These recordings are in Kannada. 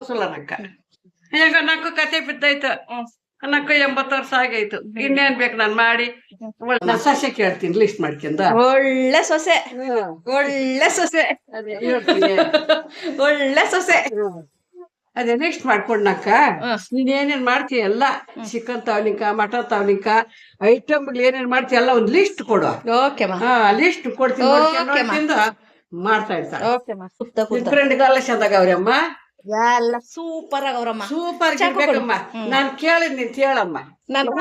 ತೋರ್ಸಲ್ಲ ನಕ್ಕ ಈಗ ನಕ್ಕು ಕತೆ ಬಿದ್ದಾಯ್ತು ನಕ್ಕು 80 ವರ್ಷ ಆಗೈತು ಇನ್ನೇನ್ ಬೇಕು ನಾನ್ ಮಾಡಿ ನಾನ್ ಸಸ್ಯ ಕೇಳ್ತೀನಿ ಲಿಸ್ಟ್ ಮಾಡ್ಕೊಂಡ ಒಳ್ಳೆ ಸೊಸೆ ಒಳ್ಳೆ ಸೊಸೆ ಅದೇ ಹೇಳ್ತೀನಿ ಒಳ್ಳೆ ಸೊಸೆ ಅದೇ ನೆಕ್ಸ್ಟ್ ಮಾಡ್ಕೊಂಡ್ನಕ್ಕ ನೀನ್ ಏನೇನ್ ಮಾಡ್ತೀಯ ಎಲ್ಲ ಚಿಕನ್ ತವನಿಕ ಮಟನ್ ತವನಿಕ ಐಟಮ್ ಏನೇನ್ ಮಾಡ್ತೀಯ ಎಲ್ಲ ಒಂದ್ ಲಿಸ್ಟ್ ಕೊಡು ಓಕೆ ಮಾ ಲಿಸ್ಟ್ ಕೊಡ್ತೀನಿ Okay, ಮಾ. ನೋಡ್ಕೊಂಡು ಮಾಡ್ತಾ ಇರ್ತಾರೆ ಓಕೆ ಮಾ ಕುತ್ತ ನಿನ್ ಕುತ್ತ ಫ್ರೆಂಡ್ಗೆಲ್ಲ ಚಂದಾಗ ಅವ್ರಮ್ಮ ಎಲ್ಲ ಸೂಪರ್ ಆಗವ್ರಮ್ಮ ಸೂಪರ್ ಚಾಕು ಕೊಡು. ಇರ್ಬೇಕಮ್ಮ ನಾನ್ ಕೇಳಿದ್ ನೀನ್ ಕೇಳಮ್ಮ ನಾನು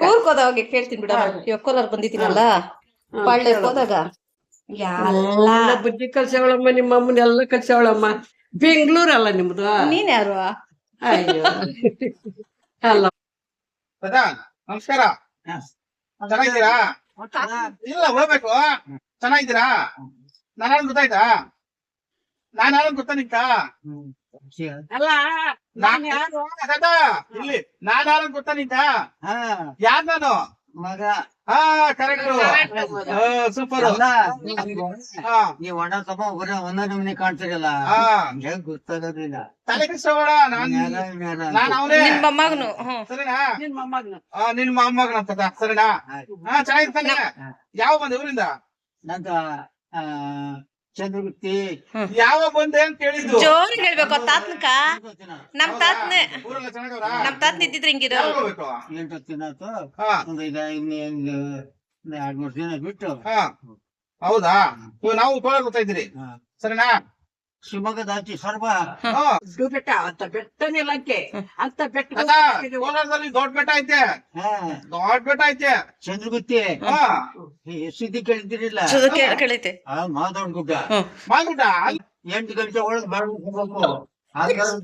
ಊರ್ಗ್ ಹೋದಾಗ ಕೇಳ್ತೀನಿ ಬಿಡ ಇವಾಗ ಕೋಲಾರ ಬಂದಿದ್ದೀನಲ್ಲ ಪಾಳ್ಯ ಹೋದಾಗ ಎಲ್ಲ ಬುದ್ಧಿ ಕಲ್ಸವಳಮ್ಮ ನಿಮ್ಮ ಅಮ್ಮನೆಲ್ಲ ಕಲ್ಸವಳಮ್ಮ ಬೆಂಗ್ಳೂರಲ್ಲ ನಿಮ್ದು ನೀನ್ ಯಾರು ಅಯ್ಯೋ ಅಲ್ಲ ನಮಸ್ಕಾರ ಚೆನ್ನಾಗಿದ್ದೀರಾ ಇಲ್ಲ ಹೋಗ್ಬೇಕು ಚೆನ್ನಾಗಿದ್ದೀರಾ ನಾನು ಗೊತ್ತಾಯ್ತಾ ನಾನು ಗೊತ್ತಾ ನಿಂತ ಅಲ್ಲ ನಾನ್ ಯಾರು ಇಲ್ಲಿ ನಾನು ಗೊತ್ತಾ ನಿಂತ ಯಾರ್ ನಾನು ಮಗ ಹಾ ಕರೆಕ್ಟ್ ಸೂಪರ್ ನೀವ್ ಒಣ ತಮ್ಮ ಒಂದೊಂದ್ ನಮೂನೆ ಕಾಣ್ತಿರಲ್ಲ ಹಾ ಹೆಂಗ್ ಗೊತ್ತಾಗೋದಿಲ್ಲ ತಲೆ ಕೆಡಿಸ್ಕೋಬೇಡ ನಾನು ಅವನೇ ನಿಮ್ ಮೊಮ್ಮಗನು ಸರಿನಾ ನಿನ್ ಮೊಮ್ಮಗ್ನ ನಿನ್ ಮೊಮ್ಮಗನ ಸರಿನಾ ಹಾ ಚೆನ್ನಾಗಿರ್ತಾನೆ ಯಾವ ಬಂದ ಊರಿಂದ ನಂತ ಚಂದ್ರಗುತ್ತಿ ಯಾವ ಬಂದೆ ಅಂತ ಕೇಳಿದ್ದು ಜೋರ್ ಹೇಳ್ಬೇಕು ತಾತ್ನಕ ನಮ್ ತಾತ್ನೆ ಊರೆಲ್ಲ ಚೆನ್ನಾಗವ್ರಾ ನಮ್ ತಾತ್ನ ಇದ್ದಿದ್ರೆ ಹಿಂಗಿರೋ ಯಾವಾಗ ಹೋಗ್ಬೇಕು? 8 ದಿನ ಆಯ್ತು ಹಾ ಒಂದ್ 2-3 ದಿನ ಬಿಟ್ಟು ಹಾ ಹೌದಾ ಇವಾಗ ನಾವು ಕೋಲಾರ ಗೊತ್ತಾ ಇದ್ದೀರಿ ಹಾ. ಸರಿನಾ ಶಿವಮೊಗ್ಗದ ಆಚೆ ಸ್ವಲ್ಪ ಹಾ ಬೆಟ್ಟ ಅಂತ ಬೆಟ್ಟನೇ ಲಂಕೆ ಅಂತ ಬೆಟ್ಟ ಅದ ಕೋಲಾರದಲ್ಲಿ ದೊಡ್ಡ ಬೆಟ್ಟ ಐತೆ ದೊಡ್ಡ ಬೆಟ್ಟ ಐತೆ ಚಂದ್ರಗುತ್ತಿ ಹಾ ಸುದ್ದಿ ಕೇಳ್ತಿರಿಲ್ಲ ಕೇಳೈತೆ ಮಾದೋಡ್ ಗುಡ್ಡ ಮಾಗುಡ್ಡ 8 ಗಂಟೆ ಒಳಗ್ ಮಾಡ್ಬೇಕು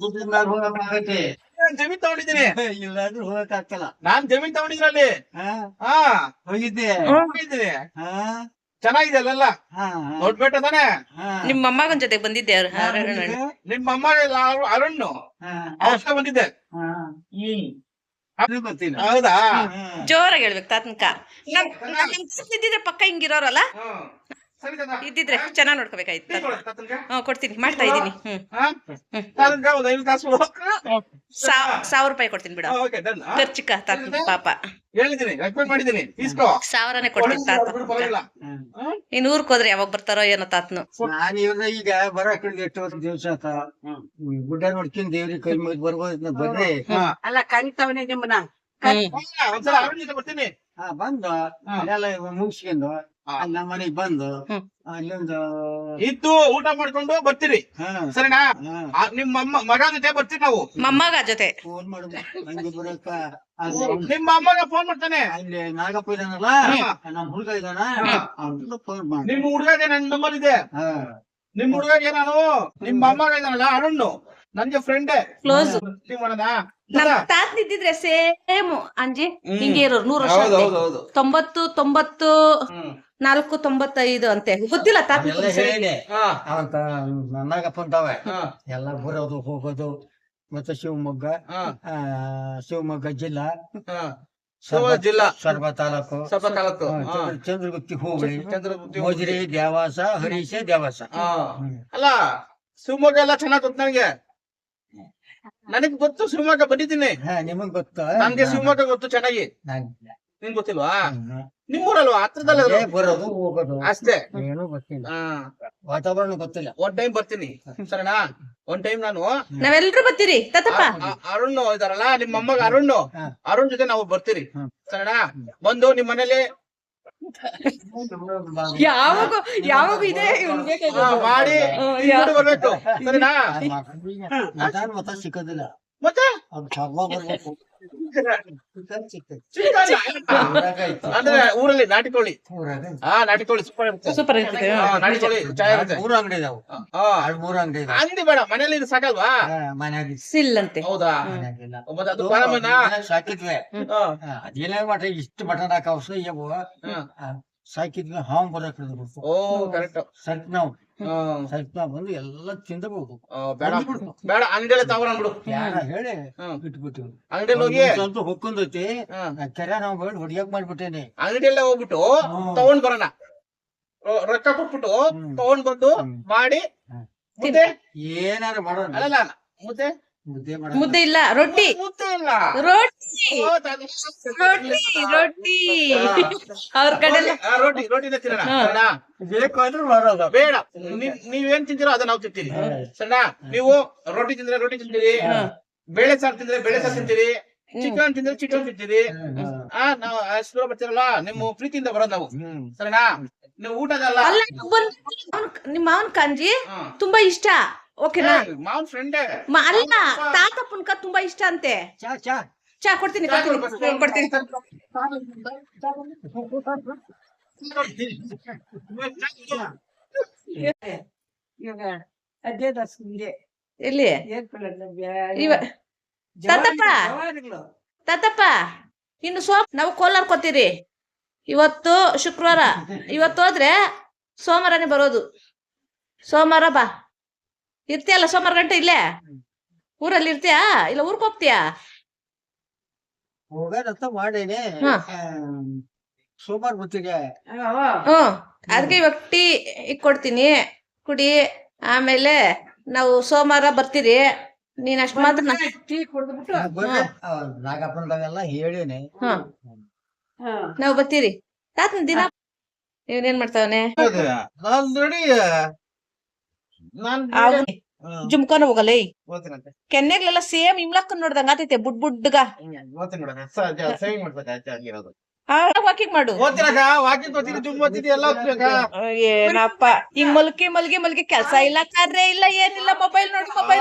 ಗುಡ್ಡದ ಮ್ಯಾಲ ಹೋಗಕ್ಕಾಗತ್ತೆ ನಾನ್ ಜಮೀನ್ ತಗೊಂಡಿದ್ದೀನಿ ಇಲ್ಲಾಂದ್ರೆ ಹೋಗಕ್ ಆಗ್ತಲ್ಲ ನಾನ್ ಜಮೀನ್ ತಗೊಂಡಿದ್ರಲ್ಲಿ ಹಾ ಹೋಗಿದ್ದೆ ಹೋಗಿದ್ದೀನಿ ಹಾ ಚೆನ್ನಾಗಿದೆ ಅಲ್ಲೆಲ್ಲ ಹಾ ದೊಡ್ಡ ಬೆಟ್ಟ ತಾನೆ ನಿಮ್ ಮೊಮ್ಮಗನ್ ಜೊತೆಗ್ ಬಂದಿದ್ದೆ ನಿಮ್ಮ ಅಮ್ಮ ಅರುಣ್ಣು ಅವಶ್ಯ ಬಂದಿದ್ದೆ ಗೊತ್ತಿಲ್ಲ ಹೌದಾ ಜೋರಾಗಿ ಹೇಳ್ಬೇಕು ತಾತ್ನಕ ನಮ್ ಇದ್ದಿದ್ರೆ ಪಕ್ಕ ಹಿಂಗಿರೋರಲ್ಲ ಸರಿ ತಾತ. ಇದ್ದಿದ್ರೆ ಚೆನ್ನಾಗ್ ನೋಡ್ಕೋಬೇಕಾಯ್ತು ಟೀ ಕೊಡು ತಾತನ್ಗೆ. ಕೊಡ್ತೀನಿ ಮಾಡ್ತಾ ಇದೀನಿ ಹಾ? ತಾತನ್ಗೆ ಹೌದಾ? ಇಲ್ಲಿ ಕಾಸು ಕೊಡು. 1000 ರೂಪಾಯಿ ಕೊಡ್ತೀನಿ ಬಿಡ ಓಕೆ ಡನ್ ಖರ್ಚಿಕ ತಾತನ ಪಾಪ ಹೇಳಿದ್ದೀನಿ ರೆಕಮೆಂಡ್ ಮಾಡಿದ್ದೀನಿ ಇಸ್ಕೋ 1000ನೇ ಕೊಡ್ತೀನಿ ತಾತ ಬಿಡು, ಪರವಾಗಿಲ್ಲ. ಇನ್ ಊರ್ಗ್ ಹೋದ್ರೆ ಯಾವಾಗ ಬರ್ತಾರೋ ಏನೋ ತಾತನು ನಾನು ಇವ್ರ ಈಗ ಬರೋ ಕಡೆಗೆ ಎಷ್ಟು ದಿವಸ ಆತ ಗುಡ್ಡ ನೋಡ್ಕೊಂಡ್ ದೇವ್ರಿಗೆ ಕೈ ಮುಗಿದ್ ಬರ್ಬೋದು ಬರ್ರಿ ಹಾ. ಅಲ್ಲ ಕರಿತವನೇ ನಿಮ್ಮನ್ನ ಒಂದ್ಸಲ ಅರುಣ್ ಜೊತೆ ಬರ್ತೀನಿ ಬಂದು ಎಲ್ಲ ಮುಗಿಸ್ಕೊಂಡು ಅಲ್ಲಿ ನಮ್ಮ ಮನೆಗ್ ಬಂದು ಅಲ್ಲೊಂದು ಇದ್ದು ಊಟ ಮಾಡ್ಕೊಂಡು ಬರ್ತೀರಿ ಸರಿನಾ ನಿಮ್ಮ ಮಗ ಜೊತೆ ಬರ್ತೀವಿ ನಾವು ಮೊಮ್ಮಗ ಜೊತೆ ಫೋನ್ ಮಾಡುದು ನಂಗೆ ಬರಕ್ಕ ನಿಮ್ಮ ಅಮ್ಮಗ ಫೋನ್ ಮಾಡ್ತಾನೆ ಅಲ್ಲಿ ನಾಗಪ್ಪ ಇದಾನಲ್ಲ ನಮ್ ಹುಡುಗ ಇದಾನ ಅವ್ನಿಗೆ ಫೋನ್ ಮಾಡಿ ನಿಮ್ ಹುಡುಗಗೆ ನನ್ ನಂಬರ್ ಇದೆ ನಿಮ್ ಹುಡುಗಗೆ ನಾನು ನಿಮ್ಮ ಅಮ್ಮಗ ಇದಾನಲ್ಲ ಅರುಣ್ ನನ್ಗೆ ಫ್ರೆಂಡೇ ಕ್ಲೋಸ್ ಮಾಡೋದಾ ನಮ್ ತಾತನ ಇದ್ದಿದ್ರೆ ಸೇಮ್ ಅಂಜಿ ಹಿಂಗೆ ಇರೋರು 100 ವರ್ಷ ಅಂತೆ. 90 94 95 ಅಂತೆ ಗೊತ್ತಿಲ್ಲ ತಾತ ಎಲ್ಲ ಹೇಳಿ ಅವಂತ ನಾಗಪ್ಪ ಅಂತಾವೆ ಎಲ್ಲ ಬರೋದು ಹೋಗೋದು ಮತ್ತೆ ಶಿವಮೊಗ್ಗ ಜಿಲ್ಲಾ ಜಿಲ್ಲಾ ಸರ್ವ ತಾಲೂಕು ಚಂದ್ರಗುತ್ತಿ ಹೋಬಳಿ ಮೋಜಿರಿ ದೇವಾಸ ಹರೀಶ ದೇವಾಸ ಅಲ್ಲ ಶಿವಮೊಗ್ಗ ಎಲ್ಲ ಚೆನ್ನಾಗ್ ಗೊತ್ತು ನನಗ್ ಗೊತ್ತು ಶಿವಮೊಗ್ಗ ಬಂದಿದ್ದೀನಿ ನಿಮಗ್ ಗೊತ್ತಾ ನನ್ಗೆ ಶಿವಮೊಗ್ಗ ಗೊತ್ತು ಚೆನ್ನಾಗಿ ನಿನ್ ಗೊತ್ತಿಲ್ವಾ ನಿಮ್ಮೂರಲ್ವಾ ಹತ್ರದಲ್ಲ ಬರೋದು ಹೋಗೋದು ಅಷ್ಟೇ ಏನೂ ಗೊತ್ತಿಲ್ಲ ವಾತಾವರಣ ಗೊತ್ತಿಲ್ಲ ಒಂದ್ ಟೈಮ್ ಬರ್ತೀನಿ ಸರಿನಾ ಒಂದ್ ಟೈಮ್ ನಾನು ನಾವೆಲ್ರು ಬರ್ತೀರಿ ತಾತಪ್ಪ ಅರುಣ್ ಇದಾರಲ್ಲ ನಿಮ್ಮ ಅಮ್ಮಗ ಅರುಣ್ ಜೊತೆ ನಾವು ಬರ್ತೀರಿ ಸರಿನಾ ಬಂದು ನಿಮ್ ಮನೇಲಿ ಯಾವಾಗ ಇದೆ ಮಾಡಿ ತಿಂದ್ಬಿಟ್ಟು ಬರ್ಬೇಕು ಸರಿನಾ ಮತ ಸಿಕ್ಕೋದಿಲ್ಲ ಮತ್ತೆ ಅದು ಚರ್ಮ ಬರ್ಬೇಕು ಅಂದ್ರೆ ಊರಲ್ಲಿ ನಾಟಿ ಕೋಳಿ ನಾಟಿ ಕೋಳಿ ಸೂಪರ್ ಇರುತ್ತೆ ಸೂಪರ್ ಇರ್ತದೆ ನಾಟಿ ಕೋಳಿ ಚೆನ್ನಾಗಿರುತ್ತೆ 3 ಅಂಗಡಿ ಇದಾವು 3 ಅಂಗಡಿ ಇದಾವೆ ಅಂಗಡಿ ಬೇಡ ಮನೇಲಿ ಇದು ಸಾಕಲ್ವಾ ಮನ್ಯಾಗ ಸಿಲ್ ಅಂತೆ ಹೌದಾ ಮತ್ತೆ ಅದು ಬಾರಮ್ಮನ ಸಾಕಿದ್ವಿ ಅದೇನೇ ಮಟ ಇಷ್ಟು ಮಟನ್ ಹಾಕ ಅವಶ್ಯ ಸಾಕಿದ್ವಿ ಹಾವು ಬರಕ್ ಓ ಕರೆಕ್ಟ್ ಸರ್ಕ್ ನಾವು ಬಂದು ಎಲ್ಲ ತಿಂದಬಹುದು ಬೇಡ ಬೇಡ ಅಂಗಡಿಯಲ್ಲಿ ತಗೊಂಡ್ಬಿಡು ಹೇಳಿ ಬಿಟ್ಬಿಟ್ಟು ಅಂಗಡಿಯಲ್ಲಿ ಹೋಗಿ ಸ್ವಲ್ಪ ಹೊಕ್ಕೊಂದೈತಿ ಕೆರೆ ನಾವು ಬೇಡ ಹೊಡಿಯಕ್ ಮಾಡ್ಬಿಟ್ಟೇನೆ ಅಂಗಡಿಯಲ್ಲೇ ಹೋಗ್ಬಿಟ್ಟು ತಗೊಂಡ್ ಬರೋಣ ರೊಕ್ಕ ಕೊಟ್ಬಿಟ್ಟು ತಗೊಂಡ್ ಬಂದು ಮಾಡಿ ಮುದ್ದೆ ಏನಾರು ಮಾಡೋಣ ಅಲ್ಲಲ್ಲ ಮುದ್ದೆ ಮುದ್ದೆ ಮುದ್ದೆ ಇಲ್ಲ, ರೊಟ್ಟಿ ಮುದ್ದೆ ಇಲ್ಲ. ರೊಟ್ಟಿ ಓ, ತಾತ. ರೊಟ್ಟಿ ರೊಟ್ಟಿ ಅವ್ರ ಕಡೆ ಎಲ್ಲ ರೊಟ್ಟಿನ ತಿನ್ನೋಣ ಸರಿನಾ? ಬೇಕು ಅಂದ್ರೆ ಮಾಡೋದು. ಬೇಡ, ನೀವೇನ್ ತಿಂತೀರೋ ಅದನ್ನ ನಾವು ತಿಂತೀರಿ ಸರಿನಾ? ನೀವು ರೊಟ್ಟಿ ತಿಂದ್ರೆ ರೊಟ್ಟಿ ತಿಂತೀರಿ, ಬೇಳೆ ಸಾರು ತಿಂದ್ರೆ ಬೇಳೆ ಸಾರು ತಿಂತೀರಿ, ಚಿಕನ್ ತಿಂದ್ರೆ ಚಿಕನ್ ತಿಂತೀರಿ. ನಾವು ಅಷ್ಟು ಬರ್ತೀರಲ್ಲ, ನಿಮ್ಮ ಪ್ರೀತಿಯಿಂದ ಬರೋದು ನಾವು ಸರಿನಾ? ನೀವು ಊಟದಲ್ಲ. ಅಲ್ಲ ನಿಮ್ಮ ಮಾವನ್ ಕಂಜಿ ತುಂಬಾ ಇಷ್ಟ, ಓಕೆನಾ? ಮಾವನ್ ಫ್ರೆಂಡೇ. ಅಲ್ಲ, ತಾತಪ್ಪನ್ಕ ತುಂಬಾ ಇಷ್ಟ ಅಂತೆ. ಚಾ ಚಾ ಚಾ ಕೊಡ್ತೀನಿ ಕೊಡ್ತೀನಿ. ಇವಾಗ ಅದೇ ದಸ್ಗೆ ಎಲ್ಲಿ ಏನ್ ಇವ ತಾತಪ್ಪ ತಾತಪ್ಪ ಇನ್ನು ನಾವು ಕೋಲಾರ ಕೊತ್ತೀರಿ. ಇವತ್ತು ಶುಕ್ರವಾರ, ಇವತ್ತು ಹೋದ್ರೆ ಸೋಮವಾರನೇ ಬರೋದು. ಸೋಮವಾರ ಬಾ. ಇರ್ತೀಯಲ್ಲ ಸೋಮವಾರ ಗಂಟೆ ಇಲ್ಲೇ ಊರಲ್ಲಿ ಇರ್ತೀಯಾ ಇಲ್ಲ ಊರ್ಗ್ ಹೋಗ್ತೀಯಾ? ಹೋಗೋದಂತ ಮಾಡೇನಿ. ಸೋಮವಾರ ಗೊತ್ತಿಗೆ ಅದಕ್ಕೆ ಇವಾಗ ಟೀ ಕೊಡ್ತೀನಿ, ಕುಡಿ. ಆಮೇಲೆ ನಾವು ಸೋಮವಾರ ಬರ್ತೀರಿ. ನೀನ್ ಅಷ್ಟ್ ಮಾತ್ರ ಟೀ ಕುಡ್ದ್ಬಿಟ್ಟು ನಾಗಪ್ಪನದಾಗೆಲ್ಲ ಹೇಳೇನಿ. ನಾವ್ ಬರ್ತೀರಿ. ತಾತನ ದಿನ ಇವನೇನ್ ಮಾಡ್ತಾವನೆ? ಜುಮ್ಕಾನ ಹೋಗಲ್ಲ. ಕೆನ್ನೆಗ್ಲೆಲ್ಲ ಸೇಮ್ ಇಮ್ಲಕ್ಕನ್ ನೋಡ್ದಂಗ ಆತೈತೆ, ಬುಡ್ ಬುಡ್ಗ. ವಾಕಿಂಗ್ ಮಾಡು. ಏನಪ್ಪ ಹಿಂಗ್ ಮಲ್ಗಿ ಕೆಲ್ಸ ಇಲ್ಲ, ಕಾರ್ಯ ಇಲ್ಲ, ಏನಿಲ್ಲ. ಮೊಬೈಲ್ ನೋಡಿ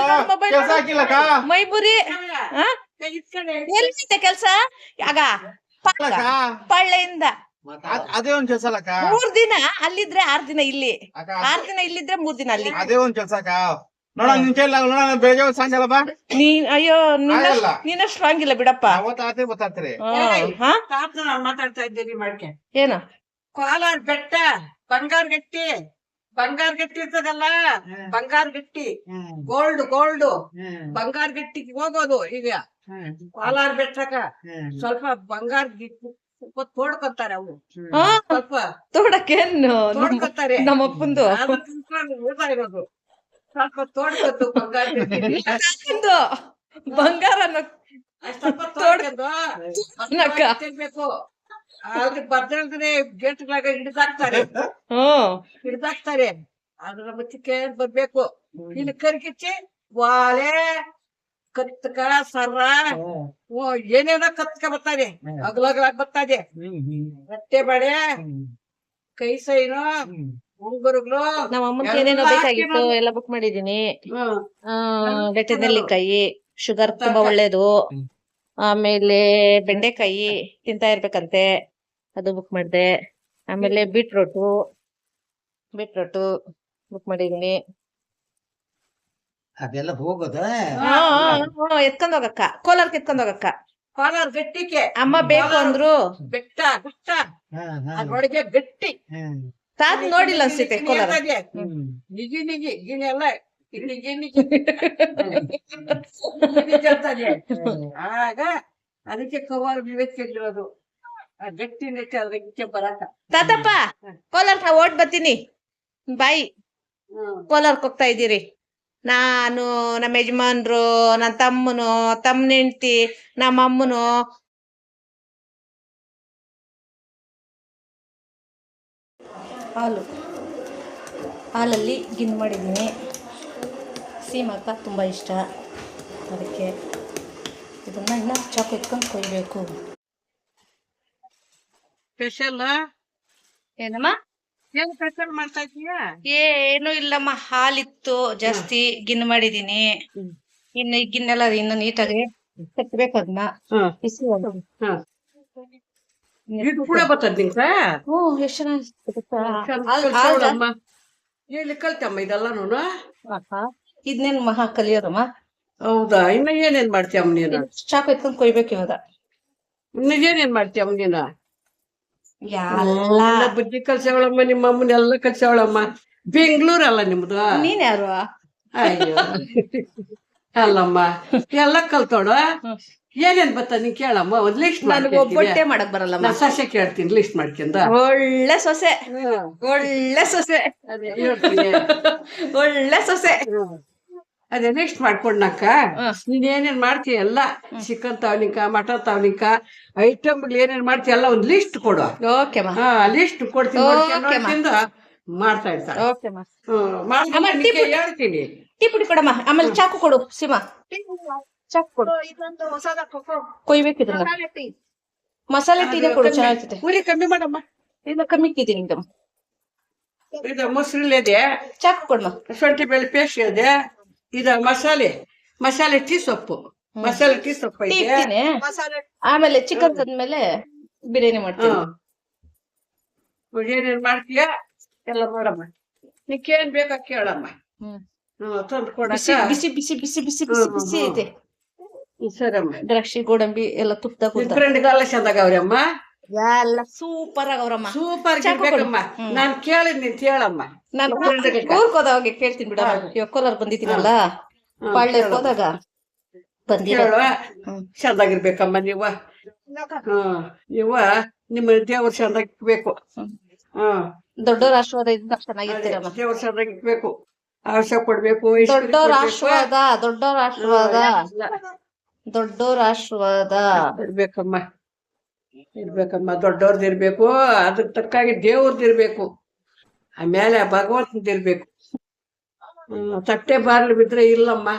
ಮೊಬೈಲ್ ಮೈಬುರಿ. ಎಲ್ಲಿದೆ ಕೆಲ್ಸ? ಆಗ ಪಳ್ಳೆಯಿಂದ ಅದೇ ಒಂದ್ ಕೆಲ್ಸ ಅಲ್ಲಕ್ಕ. 3 ದಿನ ಅಲ್ಲಿದ್ರೆ 6 ದಿನ ಇಲ್ಲಿ, 6 ದಿನ ಇಲ್ಲಿದ್ರೆ 3 ದಿನ ಅಲ್ಲಿ. ಅದೇ ಒಂದ್ ಕೆಲ್ಸ ಅಕ್ಕ. ನೋಡ ನಿನ್ ಕೈಲ ನೋಡ, ಬೆಳಗ್ಗೆ ಸಾಯಂಕಾಲ ಬಾ. ನೀನ್ ಅಯ್ಯೋ ನೀನ ಸ್ಟ್ರಾಂಗ್ ಇಲ್ಲ ಬಿಡಪ್ಪ. ಗೊತ್ತಾಗ್ತದೆ. ಮಾತಾಡ್ತಾ ಇದ್ದೀರಿ ಮಾಡ್ಕೆ. ಏನು ಕೋಲಾರ ಬೆಟ್ಟ, ಬಂಗಾರ ಗಟ್ಟಿ ಇರ್ತದಲ್ಲ, ಬಂಗಾರ ಗಟ್ಟಿ, ಗೋಲ್ಡ್ ಬಂಗಾರ ಗಟ್ಟಿಗೆ ಹೋಗೋದು. ಈಗ ಕೋಲಾರ ಬೆಟ್ಟಕ ಸ್ವಲ್ಪ ಬಂಗಾರ ಸ್ವಲ್ಪ ತೋಡ್ಕೊತಾರೆ ಅವು, ಸ್ವಲ್ಪ ತೋಡಕ್ಕೇನು ತೋಡ್ಕೊತಾರೆ. ನಮ್ಮಪ್ಪಂದು ಊಟ ಇರೋದು ಸ್ವಲ್ಪ ತೋಡ್ಕೊತು ಬಂಗಾರ ಗಟ್ಟಿ ಬಂಗಾರ ಸ್ವಲ್ಪ ತಿನ್ಬೇಕು. ಆದ್ರೆ ಬರ್ದ್ರೆ ಗೇಟ್ಗಳಾಗ ಹಿಡ್ದಾಕ್ತಾರೆ. ಅದ್ರ ಮುಚ್ಚಕ್ಕೆ ಬರ್ಬೇಕು. ಇಲ್ಲಿ ಕರ್ಕಿಚ್ಚಿ ವಾಲೆ ಕತ್ಕ ಸರ್ರ ಏನೇನೋ ಕತ್ಕ ಬರ್ತಾರೆ, ಅಗ್ಲಗ್ಲಾಗ್ ಬರ್ತಾದೆ. ಬಟ್ಟೆ ಬಳೆ, ಕೈ ಸೈನು, ಉಂಗುರುಗಳು. ನಮ್ಮ ಅಮ್ಮನ್ಗೆ ಏನೇನೋ ಬೇಕಾಗಿತ್ತು ಎಲ್ಲ ಬುಕ್ ಮಾಡಿದೀನಿ. ಗಟ್ಟಿ ನೆಲ್ಲಿಕಾಯಿ ಶುಗರ್ ತುಂಬಾ ಒಳ್ಳೇದು. ಆಮೇಲೆ ಬೆಂಡೆಕಾಯಿ ತಿಂತಾ ಇರ್ಬೇಕಂತೆ, ಅದು ಬುಕ್ ಮಾಡಿದೆ. ಆಮೇಲೆ ಬೀಟ್ರೋಟು ಬುಕ್ ಮಾಡಿದೀನಿ. ಅದೆಲ್ಲ ಹೋಗೋದ ಎತ್ಕೊಂಡ್ ಹೋಗಕ್ಕ, ಕೋಲಾರ್ಗೆ ಎತ್ಕೊಂಡ್ ಹೋಗಕ್ಕ. ಕೋಲಾರ ಗಟ್ಟಿಗೆ ಅಮ್ಮ ಬೇಕು ಅಂದ್ರು. ಬೆಟ್ಟ ಅದ್ರೊಳಗೆ ಗಟ್ಟಿ ತಾತ್ ನೋಡಿಲ್ಲ ಅನ್ಸುತ್ತೆ ಕೋಲಾರ. ನಿಗಿ ಗಿಣಿ ಆಗ ಅದಕ್ಕೆ ಕವಾರ ವಿವೇಕಿರೋದು ಗಟ್ಟಿ ನೆಟ್ಟಿ ಅದಕ್ಕೆ ಬರಕ. ತಾತಪ್ಪ ಕೋಲಾರ್ಕ ಓಟ್ ಬರ್ತೀನಿ. ಬಾಯಿ ಕೋಲಾರ್ಕ್ ಹೋಗ್ತಾ ಇದ್ದೀರಿ. ನಾನು, ನಮ್ಮ ಯಜಮಾನ್ರು, ನನ್ನ ತಮ್ಮನು, ತಮ್ಮನ ಹೆಂಡ್ತಿ, ನಮ್ಮ ಅಮ್ಮನು. ಹಾಲಲ್ಲಿ ಗಿನ್ ಮಾಡಿದ್ದೀನಿ. ಸೀಮಕ್ಕ ತುಂಬ ಇಷ್ಟ, ಅದಕ್ಕೆ ಇದನ್ನ ಇನ್ನ ಚಾಕು ಇಟ್ಕೊಂಡು ಕೊಯ್ಬೇಕು. ಸ್ಪೆಷಲ್ ಏನಮ್ಮ? ಏನ್ ಸ್ಪೆಷಲ್ ಮಾಡ್ತಾ ಇದೀಯಾ? ಏನು ಇಲ್ಲಮ್ಮ, ಹಾಲಿತ್ತು ಜಾಸ್ತಿ, ಗಿನ್ ಮಾಡಿದೀನಿ. ಇನ್ನು ಈ ಗಿನ್ನೆಲ್ಲ ಇನ್ನು ನೀಟಾಗಿ ಕಟ್ಬೇಕು. ಅದನ್ನ ಬಿಸಿ ಇದು ಕೂಡ ಬರ್ತದ ನಿಂಗ? ಎಷ್ಟು ಚೆನ್ನಾಗಿ ಎಲ್ಲಿ ಕಲ್ತಮ್ಮ ಇದೆಲ್ಲ ನೋಡು. ಇದನ್ನೇನ್ ಮಹಾ ಕಲಿಯೋದಮ್ಮ. ಹೌದಾ? ಇನ್ನ ಏನೇನ್ ಮಾಡ್ತೀಯಮ್ಮ ನೀನು? ಚಾಕು ಎತ್ಕೊಂಡ್ ಕೊಯ್ಬೇಕು ಇವಾಗ. ಇನ್ನ ಏನೇನ್ ಮಾಡ್ತೀಯಮ್ಮ ನೀನು? ಎಲ್ಲ ಬುದ್ಧಿ ಕಲ್ಸವಳಮ್ಮ, ನಿಮ್ಮ ಅಮ್ಮನೆಲ್ಲ ಕಲ್ಸವಳಮ್ಮ. ಬೆಂಗ್ಳೂರಲ್ಲ ನಿಮ್ದು? ನೀನ್ ಯಾರು? ಅಯ್ಯೋ ಅಲ್ಲಮ್ಮ, ಎಲ್ಲ ಕಲ್ತೋಡ. ಏನೇನ್ ಬತ್ತ ನೀ ಕೇಳಮ್ಮ, ಒಂದ್ ಲಿಸ್ಟ್ ನನಗೆ ಒಬ್ಬಟ್ಟೆ ಮಾಡಕ್ ಬರಲ್ಲಮ್ಮ. ನಾ ಸೊಸೆ ಕೇಳ್ತೀನಿ ಲಿಸ್ಟ್ ಮಾಡ್ಕೊಂಡ. ಒಳ್ಳೆ ಸೊಸೆ, ಒಳ್ಳೆ ಸೊಸೆ, ಅದೇ ಹೇಳ್ತೀನಿ. ಒಳ್ಳೆ ಸೊಸೆ. ಅದೇ ನೆಕ್ಸ್ಟ್ ಮಾಡ್ಕೊಂಡಕ್ಕ ನೀನ್ ಏನೇನ್ ಮಾಡ್ತೀಯ ಎಲ್ಲ ಚಿಕನ್ ತವನಿಕ ಮಟನ್ ತವನಿಕ ಐಟಮ್ ಏನೇನ್ ಮಾಡ್ತೀಯ ಎಲ್ಲ ಒಂದ್ ಲಿಸ್ಟ್ ಕೊಡು. ಓಕೆ ಮಾ. ಲಿಸ್ಟ್ ಕೊಡ್ತೀನಿ, ನೋಡ್ಕೊಂಡು ಮಾಡ್ತಾ ಇರ್ತಾರೆ. ಓಕೆ ಮಾ. ಹೇಳ್ತೀನಿ. ಟೀ ಪುಡಿ ಕೊಡಮ್ಮ. ಆಮೇಲೆ ಚಾಕು ಕೊಡು ಸೀಮಾ. ಚಾಕು ಕೊಡು. ಕೊಯ್ಬೇಕಿದ್ರ ಮಸಾಲೆ ಟೀನೇ ಕೊಡು, ಚೆನ್ನಾಗಿರ್ತದೆ. ಉರಿ ಕಮ್ಮಿ ಮಾಡಮ್ಮ. ಇಲ್ಲ ಕಮ್ಮಿ ಇಕ್ಕಿದ್ದೀನಿ ಇದು. ಇದು ಮೊಸರು ಇದೆ, ಚಾಕು ಕೊಡಮ್ಮ. ಶುಂಠಿ ಬೆಳ್ಳಿ ಪೇಸ್ಟ್ ಇದೆ, ಇದು ಮಸಾಲೆ ಟೀ ಸೊಪ್ಪು, ಮಸಾಲೆ ಟೀ ಸೊಪ್ಪು ಟೀ ಇದೆ. ಇಕ್ತೀನಿ. ಆಮೇಲೆ ಚಿಕನ್ ತಂದ್ಮೇಲೆ ಬಿರಿಯಾನಿ ಮಾಡ್ತೀನಿ. ಏನೇನ್ ಮಾಡ್ತೀಯ ಎಲ್ಲ ನೋಡಮ್ಮ. ನಿಕ್ಕೇನ್ ಬೇಕಾ ಕೇಳಮ್ಮ. ತಂದು ಕೊಡ. ಬಿಸಿ ಬಿಸಿ ಬಿಸಿ ಬಿಸಿ ಬಿಸಿ ಬಿಸಿ ಬಿಸಿ ಐತೆ. ಸರಮ್ಮ. ದ್ರಾಕ್ಷಿ ಗೋಡಂಬಿ ಎಲ್ಲ ತುಪ್ಪ ಫ್ರೆಂಡ್ಗೆಲ್ಲ ಚಂದಾಗ ಅವ್ರಮ್ಮ. ಎಲ್ಲ ಸೂಪರ್ ಆಗವ್ರಮ್ಮ. ಸೂಪರ್ ಬೇಕಮ್ಮ. ನಾನ್ ಕೇಳಿದ್ ನೀನ್ ಕೇಳಮ್ಮ. ನಾನು ಊರ್ಗ್ ಹೋದಾಗ ಕೇಳ್ತೀನಿ ಬಿಡ. ಇವಾಗ ಕೋಲಾರ ಬಂದಿದ್ದೀನಲ್ಲ, ಬಾಳ್ಳೆ ಹೋದಾಗ ಬಂದಿರೋ ಚಂದಾಗಿರ್ಬೇಕಮ್ಮ. ನೀವ ನೀವ ನಿಮ್ಮ ದೇವ್ರ ಚಂದಾಗಿರ್ಬೇಕು. ದೊಡ್ಡವ್ರ ಆಶೀರ್ವಾದ ಇದ್ದ ಚೆನ್ನಾಗಿರ್ತೀರಮ್ಮ. ದೇವ್ರ ಚಂದಾಗಿರ್ಬೇಕು, ಆಶೆ ಕೊಡ್ಬೇಕು. ದೊಡ್ಡವ್ರ ಆಶೀರ್ವಾದ, ದೊಡ್ಡವ್ರ ಆಶೀರ್ವಾದ, ದೊಡ್ಡವ್ರ ಆಶೀರ್ವಾದ ಇರ್ಬೇಕಮ್ಮ. ದೊಡ್ಡವ್ರದಿರ್ಬೇಕು, ಅದ್ರ ತಕ್ಕಾಗಿ ದೇವ್ರದಿರ್ಬೇಕು, ಆಮೇಲೆ ಭಗವಂತನಿರ್ಬೇಕು. ತಟ್ಟೆ ಬಾರ್ಲಿ ಬಿದ್ರೆ ಇಲ್ಲಮ್ಮ,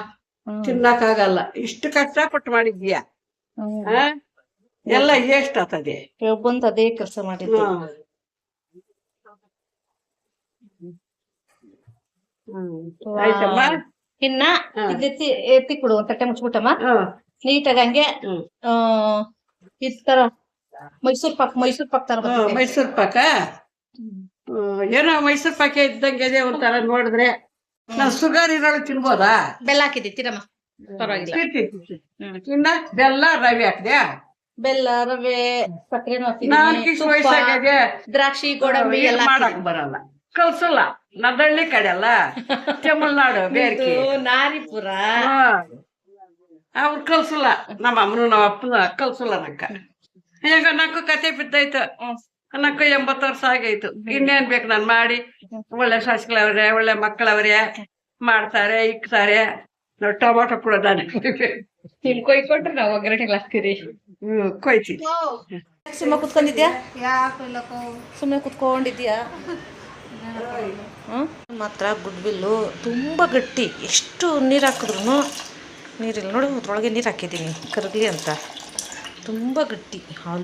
ತಿನ್ನಕ್ಕಾಗಲ್ಲ. ಇಷ್ಟು ಕಷ್ಟಪಟ್ಟು ಮಾಡಿದ್ಯಾ, ಎಲ್ಲ ಎಷ್ಟ್ ಆಗ್ತದೆ. ಬಂದು ಅದೇ ಕೆಲಸ ಮಾಡಿದ್ದು. ಆಯ್ತಮ್ಮ. ಇನ್ನ ಎತ್ತಿ ಕೊಡು, ಒಂದ್ ತಟ್ಟೆ ಮುಚ್ಬಿಟ್ಟಮ್ಮ. ನೀಟಾಗಿ ಹಂಗೆ ಈ ತರ ಮೈಸೂರ್ ಪಾಕ್ ತರ ಬರ್ತದೆ. ಮೈಸೂರ್ ಪಾಕ ಏನೋ ಮೈಸೂರ್ ಪಾಕ ಇದ್ದಂಗೆ ಇದೆ ಒಂಥರ ನೋಡಿದ್ರೆ. ನಾವ್ ಶುಗರ್ ಇರೋಳು ತಿನ್ಬೋದಾ? ಬೆಲ್ಲ ಹಾಕಿದ್ದಿ ತಿನ್ನಮ್ಮ, ಪರವಾಗಿಲ್ಲ. ಇನ್ನ ಬೆಲ್ಲ ರವೆ ಹಾಕ್ದೆ, ಬೆಲ್ಲ ರವೆ ಸಕ್ಕರೆನೂ ವಯಸ್ಸಾಗಿದೆ, ದ್ರಾಕ್ಷಿ ಗೋಡಂಬಿ ಎಲ್ಲ ಮಾಡಕ್ ಬರಲ್ಲ, ಕಲ್ಸಲ್ಲ. ನದಳ್ಳಿ ಕಡೆ ಅಲ್ಲ, ತಮಿಳ್ನಾಡು ಬೇರ್ಕಿ ನಾರಿಪುರ ಅವ್ರು ಕಲ್ಸಲ್ಲ. ನಮ್ಮ ಅಮ್ಮನು ನಮ್ಮ ಅಪ್ಪನ ಕಲ್ಸಲ್ಲ. ಈಗ ನಕ್ಕು ಕತೆ ಬಿದ್ದಾಯ್ತು. ನಕ್ಕು 80 ವರ್ಷ ಆಗೈತು. ಇನ್ನೇನ್ ಬೇಕು ನಾನ್ ಮಾಡಿ. ಒಳ್ಳೆ ಸಸ್ಗಳವ್ರೆ, ಒಳ್ಳೆ ಮಕ್ಕಳವ್ರೆ, ಮಾಡ್ತಾರೆ ಇಕ್ತಾರೆ. ನಾವು ಟೊಮಾಟೊ ಕೊಡೋದಾನೆ ಕೊಯ್ಕೊಟ್ರೆ ನಾವು ಒಗ್ಗರಣೆ ಹಾಕ್ತೀರಿ. ಕೊಯ್ತೀವಿ. ಸುಮ್ಮನೆ ಕುತ್ಕೊಂಡಿದ್ಯಾ? ಸುಮ್ಮನೆ ಕುತ್ಕೊಂಡಿದ್ಯಾ? ಮಾತ್ರ ಗುಡ್ಬಿಲ್ಲು ತುಂಬಾ ಗಟ್ಟಿ. ಎಷ್ಟು ನೀರು ಹಾಕಿದ್ರು ನೀರಿಲ್ಲ ನೋಡಿ. ಅದ್ರೊಳಗೆ ನೀರು ಹಾಕಿದ್ದೀನಿ ಕರಗಲಿ ಅಂತ. ತುಂಬ ಗಟ್ಟಿ ಹಾಲು.